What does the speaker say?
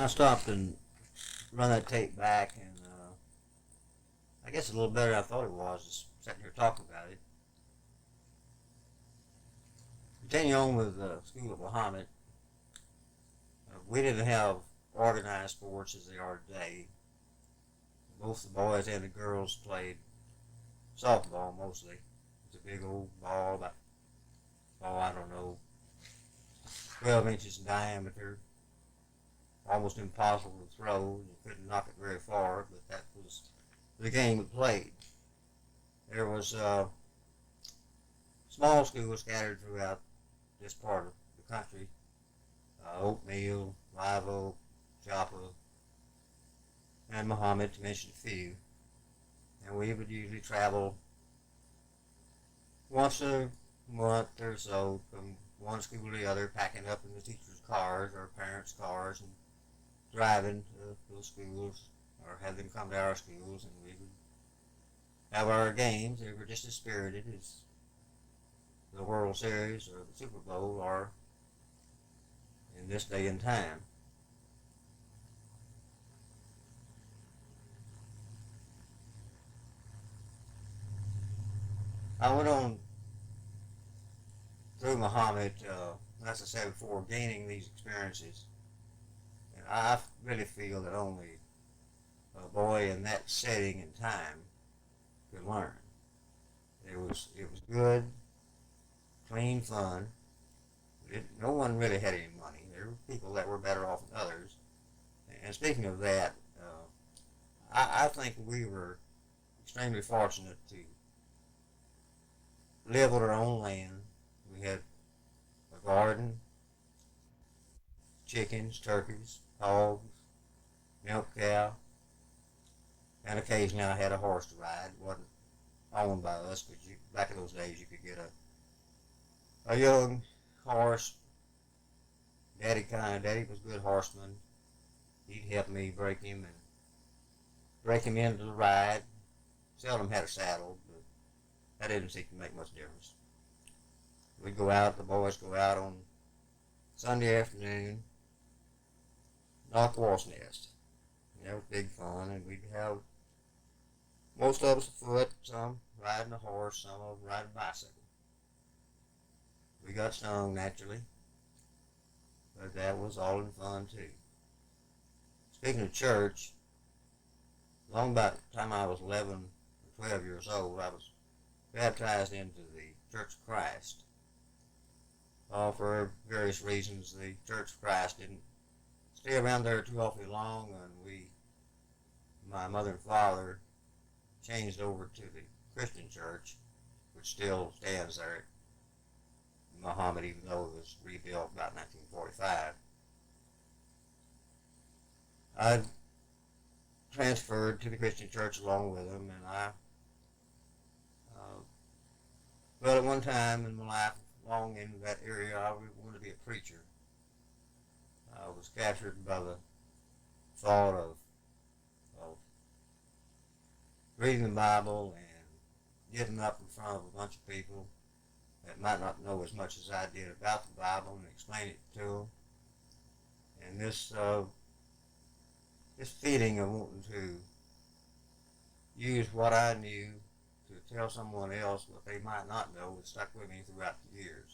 I stopped and run that tape back, and I guess it's a little better than I thought it was, just sitting here talking about it. Continue on with the school at Mahomet. We didn't have organized sports as they are today. Both the boys and the girls played softball mostly. It's a big old ball, about, I don't know, 12 inches in diameter. Almost impossible to throw. You couldn't knock it very far, but that was the game we played. There was small schools scattered throughout this part of the country. Oatmeal, Live Oak, Joppa, and Mahomet, to mention a few. And we would usually travel once a month or so from one school to the other, packing up in the teachers' cars or parents' cars and driving to those schools, or have them come to our schools, and we would have our games. They were just as spirited as the World Series or the Super Bowl are in this day and time. I went on through Muhammad, as I said before, gaining these experiences. And I really feel that only a boy in that setting and time could learn. It was good, clean fun. No one really had any money. There were people that were better off than others. And speaking of that, I think we were extremely fortunate to live on our own land. We had a garden, chickens, turkeys, hogs, milk cow, and occasionally I had a horse to ride. It wasn't owned by us, but back in those days you could get a young horse. Daddy was a good horseman. He'd help me break him into the ride. Seldom had a saddle, but that didn't seem to make much difference. We'd go out, the boys go out on Sunday afternoon, knock the wasp nest. That was big fun, and we'd have most of us afoot, some riding a horse, some of them riding a bicycle. We got stung naturally, but that was all in fun too. Speaking of church, long about the time I was 11 or 12 years old, I was baptized into the Church of Christ. For various reasons, the Church of Christ didn't stay around there too awfully long, and my mother and father, changed over to the Christian church, which still stands there at Mahomet, even though it was rebuilt about 1945. I transferred to the Christian church along with them, and but at one time in my life, long in that area, I wanted to be a preacher. I was captured by the thought of reading the Bible and getting up in front of a bunch of people that might not know as much as I did about the Bible and explain it to them. And this feeling of wanting to use what I knew to tell someone else what they might not know has stuck with me throughout the years.